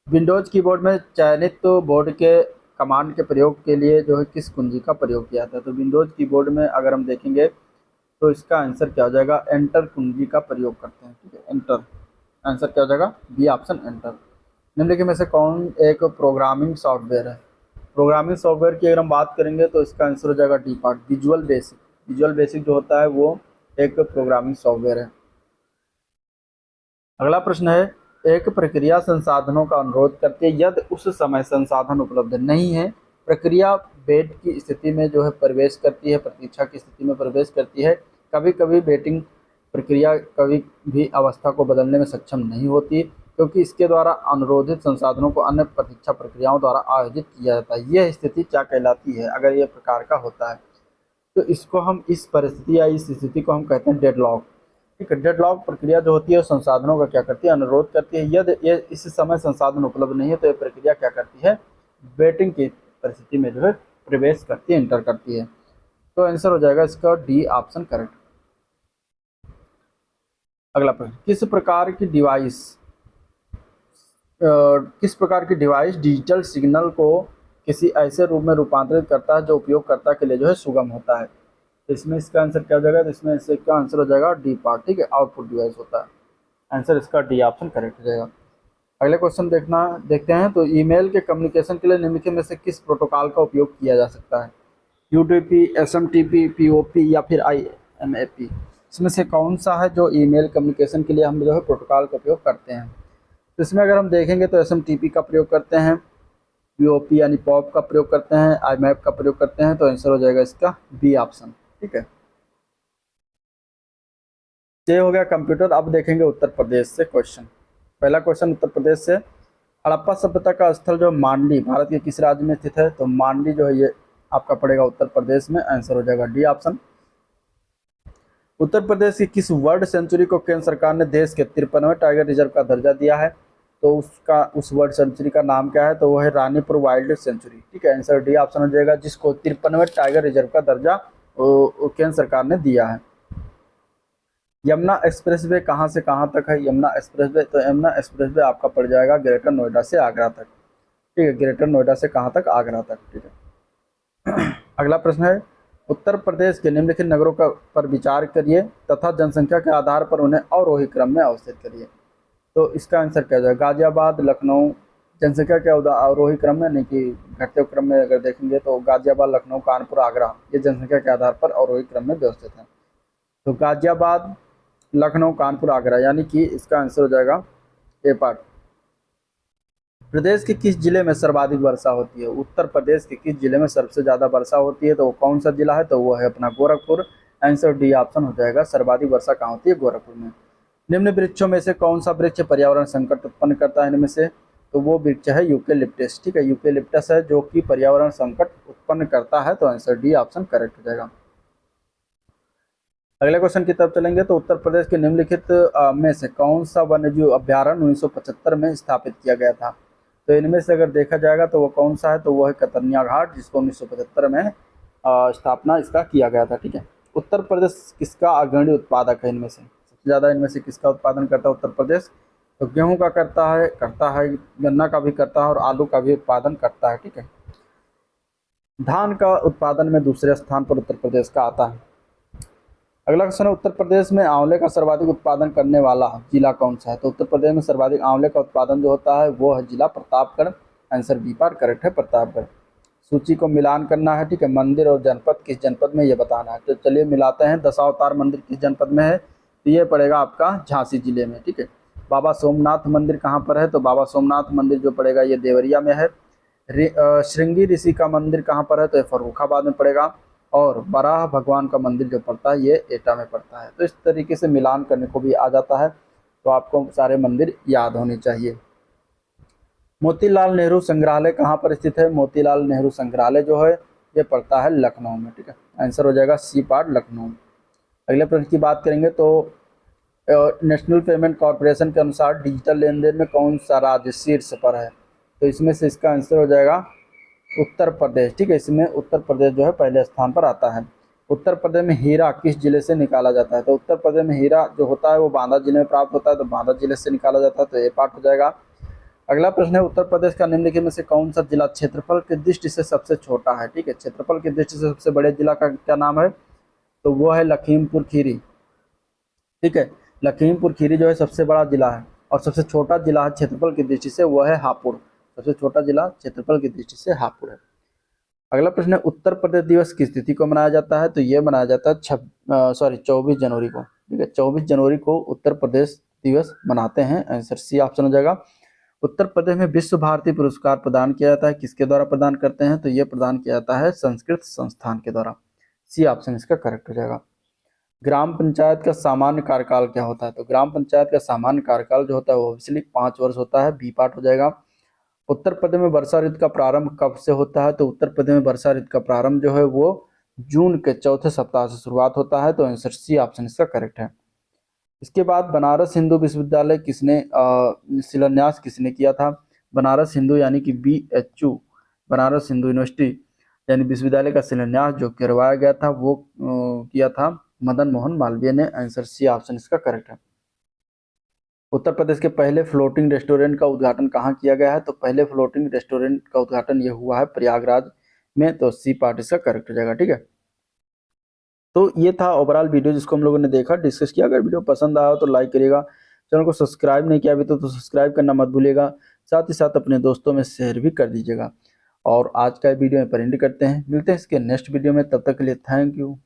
विंडोज कीबोर्ड में चयनित तो बोर्ड के कमांड के प्रयोग के लिए जो है किस कुंजी का प्रयोग किया जाता है? तो विंडोज कीबोर्ड में अगर हम देखेंगे तो इसका आंसर क्या हो जाएगा? एंटर कुंजी का प्रयोग करते हैं। ठीक है, एंटर, आंसर क्या हो जाएगा? B option enter. निम्नलिखित में से कौन एक प्रोग्रामिंग सॉफ्टवेयर है? प्रोग्रामिंग सॉफ्टवेयर की अगर हम बात करेंगे तो इसका आंसर हो जाएगा D part, visual basic. Visual basic जो होता है वो एक प्रोग्रामिंग सॉफ्टवेयर है। अगला प्रश्न है, एक प्रक्रिया संसाधनों का अनुरोध करती है यदि उस समय संसाधन उपलब्ध नहीं है। प्रक्रिया वेट की स्थिति में जो है प्रवेश करती है, प्रतीक्षा की स्थिति में प्रवेश करती है। कभी कभी वेटिंग प्रक्रिया कभी भी अवस्था को बदलने में सक्षम नहीं होती, क्योंकि इसके द्वारा अनुरोधित संसाधनों को अन्य प्रतीक्षा प्रक्रियाओं द्वारा आयोजित किया जाता है। यह स्थिति क्या कहलाती है? अगर यह प्रकार का होता है तो इसको हम, इस परिस्थिति या इस स्थिति को हम कहते हैं डेडलॉक। ठीक है, डेडलॉक प्रक्रिया जो होती है संसाधनों का क्या करती है? अनुरोध करती है। यदि ये इस समय संसाधन उपलब्ध नहीं है तो ये प्रक्रिया क्या करती है? वेटिंग की परिस्थिति में जो है प्रवेश करती है, एंटर करती है। तो आंसर हो जाएगा इसका डी ऑप्शन करेक्ट। अगला प्रश्न, किस प्रकार की डिवाइस डिजिटल सिग्नल को किसी ऐसे रूप में रूपांतरित करता है जो उपयोगकर्ता के लिए जो है सुगम होता है? तो इसमें इसका आंसर क्या हो जाएगा? तो इसमें इसका आंसर हो जाएगा डी पार्ट। ठीक है, आउटपुट डिवाइस होता है। आंसर इसका डी ऑप्शन करेक्ट हो जाएगा। अगले क्वेश्चन देखते हैं। तो ईमेल के कम्युनिकेशन के लिए निम्नलिखित में से किस प्रोटोकॉल का उपयोग किया जा सकता है? यूडीपी, एसएमटीपी, पीओपी या फिर आईएमएपी? इसमें से कौन सा है जो ईमेल कम्युनिकेशन के लिए हम जो है प्रोटोकॉल का उपयोग करते हैं? तो इसमें अगर हम देखेंगे तो एसएमटीपी का प्रयोग करते हैं, पीओपी यानी पॉप का प्रयोग करते हैं, आईएमएप का प्रयोग करते हैं। तो आंसर हो जाएगा इसका बी ऑप्शन। ठीक है, ये हो गया कंप्यूटर। अब देखेंगे उत्तर प्रदेश से क्वेश्चन। पहला क्वेश्चन उत्तर प्रदेश से, हड़प्पा सभ्यता का स्थल जो मांडली भारत के किस राज्य में स्थित है? तो मांडली जो है ये आपका पड़ेगा उत्तर प्रदेश में। आंसर हो जाएगा डी ऑप्शन। उत्तर प्रदेश की किस वर्ल्ड सेंचुरी को केंद्र सरकार ने देश के 53वें टाइगर रिजर्व का दर्जा दिया है? तो उस वर्ल्ड सेंचुरी का नाम क्या है? तो वो है रानीपुर वाइल्ड सेंचुरी। ठीक है, आंसर डी ऑप्शन हो जाएगा, जिसको 53वें टाइगर रिजर्व का दर्जा केंद्र सरकार ने दिया है। यमुना एक्सप्रेसवे कहाँ से कहाँ तक है? यमुना एक्सप्रेसवे, तो यमुना एक्सप्रेसवे आपका पड़ जाएगा ग्रेटर नोएडा से आगरा तक। ठीक है, ग्रेटर नोएडा से कहाँ तक? आगरा तक। ठीक है, अगला प्रश्न है, उत्तर प्रदेश के निम्नलिखित नगरों पर विचार करिए तथा जनसंख्या के आधार पर उन्हें अवरोही क्रम में अवस्थित करिए। तो इसका आंसर क्या जाएगा? गाजियाबाद, लखनऊ। जनसंख्या के अवरोही क्रम में, नहीं कि घटते क्रम में अगर देखेंगे तो गाजियाबाद, लखनऊ, कानपुर, आगरा ये जनसंख्या के आधार पर अवरोही क्रम में व्यवस्थित हैं। तो गाजियाबाद, लखनऊ, कानपुर, आगरा, यानी कि इसका आंसर हो जाएगा ए पार्ट। प्रदेश के किस जिले में सर्वाधिक वर्षा होती है? उत्तर प्रदेश के किस जिले में सबसे ज़्यादा वर्षा होती है? तो वो कौन सा जिला है? तो वो है अपना गोरखपुर। आंसर डी ऑप्शन हो जाएगा, सर्वाधिक वर्षा कहाँ होती है? गोरखपुर में। निम्न वृक्षों में से कौन सा वृक्ष पर्यावरण संकट उत्पन्न करता है इनमें से? तो वो वृक्ष है यूकेलिप्टस। ठीक है, यूकेलिप्टस है जो कि पर्यावरण संकट उत्पन्न करता है। तो आंसर डी ऑप्शन करेक्ट हो जाएगा। अगले क्वेश्चन की तरफ चलेंगे। तो उत्तर प्रदेश के निम्नलिखित में से कौन सा वन्यजीव अभ्यारण्य 1975 में स्थापित किया गया था? तो इनमें से अगर देखा जाएगा तो वो कौन सा है? तो वो है कतर्निया घाट, जिसको 1975 में स्थापना इसका किया गया था। ठीक है, उत्तर प्रदेश किसका अग्रणी उत्पादक है? इनमें से सबसे ज़्यादा इनमें से किसका उत्पादन करता है उत्तर प्रदेश? तो गेहूँ का करता है, गन्ना का भी करता है और आलू का भी उत्पादन करता है। ठीक है, धान का उत्पादन में दूसरे स्थान पर उत्तर प्रदेश का आता है। अगला क्वेश्चन है, उत्तर प्रदेश में आंवले का सर्वाधिक उत्पादन करने वाला जिला कौन सा है? तो उत्तर प्रदेश में सर्वाधिक आंवले का उत्पादन जो होता है वो है जिला Pratapgarh. Answer B part correct है, प्रतापगढ़। सूची को मिलान करना है। ठीक है, मंदिर और जनपद किस जनपद में ये बताना है। तो चलिए मिलाते हैं। दशावतार मंदिर किस जनपद में है? तो ये पड़ेगा आपका झांसी जिले में। ठीक है, बाबा सोमनाथ मंदिर कहाँ पर है? तो बाबा सोमनाथ मंदिर जो पड़ेगा ये देवरिया में है। श्रृंगी ऋषि का मंदिर कहाँ पर है? तो ये फर्रुखाबाद में पड़ेगा। और बराह भगवान का मंदिर जो पड़ता है ये एटा में पड़ता है। तो इस तरीके से मिलान करने को भी आ जाता है, तो आपको सारे मंदिर याद होने चाहिए। मोतीलाल नेहरू संग्रहालय कहाँ पर स्थित है? मोतीलाल नेहरू संग्रहालय जो है ये पड़ता है लखनऊ में। ठीक है, आंसर हो जाएगा सी पार्ट, लखनऊ। अगले प्रश्न की बात करेंगे तो नेशनल पेमेंट कॉरपोरेशन के अनुसार डिजिटल लेन देन में कौन सा राज्य शीर्ष पर है? तो इसमें से इसका आंसर हो जाएगा उत्तर प्रदेश। ठीक है, इसमें उत्तर प्रदेश जो है पहले स्थान पर आता है। उत्तर प्रदेश में हीरा किस जिले से निकाला जाता है? तो उत्तर प्रदेश में हीरा जो होता है वो बांदा जिले में प्राप्त होता है, तो बांदा जिले से निकाला जाता है। तो ये पार्ट हो जाएगा। अगला प्रश्न है, उत्तर प्रदेश का निम्नलिखित में से कौन सा जिला क्षेत्रफल की दृष्टि से सबसे छोटा है? ठीक है, क्षेत्रफल की दृष्टि से सबसे बड़े जिला का क्या नाम है? तो वो है लखीमपुर खीरी। ठीक है, लखीमपुर खीरी जो है सबसे बड़ा जिला है और सबसे छोटा जिला है क्षेत्रफल की दृष्टि से वो है हापुड़। सबसे छोटा जिला क्षेत्रफल की दृष्टि से हापुड़ है। अगला प्रश्न है, उत्तर प्रदेश दिवस किस तिथि को मनाया जाता है? तो ये मनाया जाता है 24 जनवरी को। ठीक है, 24 जनवरी को उत्तर प्रदेश दिवस मनाते हैं। आंसर सी ऑप्शन हो जाएगा। उत्तर प्रदेश में विश्व भारती पुरस्कार प्रदान किया जाता है, किसके द्वारा प्रदान करते हैं? तो ये प्रदान किया जाता है संस्कृत संस्थान के द्वारा। सी ऑप्शन इसका करेक्ट हो जाएगा। ग्राम पंचायत का सामान्य कार्यकाल क्या होता है? तो ग्राम पंचायत का सामान्य कार्यकाल जो होता है वो ऑब्वियसली 5 वर्ष होता है, बी पार्ट हो जाएगा। उत्तर प्रदेश में वर्षा ऋतु का प्रारंभ कब से होता है? तो उत्तर प्रदेश में वर्षा ऋतु का प्रारंभ जो है वो जून के चौथे सप्ताह से शुरुआत होता है। तो आंसर सी ऑप्शन इसका करेक्ट है। इसके बाद बनारस हिंदू विश्वविद्यालय किसने शिलान्यास किसने किया था? बनारस हिंदू यानी कि BHU, बनारस हिंदू यूनिवर्सिटी यानी विश्वविद्यालय का शिलान्यास जो करवाया गया था वो किया था मदन मोहन मालवीय ने। आंसर सी ऑप्शन इसका करेक्ट है। उत्तर प्रदेश के पहले फ्लोटिंग रेस्टोरेंट का उद्घाटन कहाँ किया गया है? तो पहले फ्लोटिंग रेस्टोरेंट का उद्घाटन ये हुआ है प्रयागराज में। तो सी पार्ट इसका करेक्ट हो जाएगा। ठीक है, तो ये था ओवरऑल वीडियो जिसको हम लोगों ने देखा, डिस्कस किया। अगर वीडियो पसंद आया तो लाइक करिएगा, चैनल को सब्सक्राइब नहीं किया अभी तो सब्सक्राइब करना मत भूलिएगा, साथ ही साथ अपने दोस्तों में शेयर भी कर दीजिएगा। और आज का वीडियो में पर एंड करते हैं, मिलते हैं इसके नेक्स्ट वीडियो में, तब तक के लिए थैंक यू।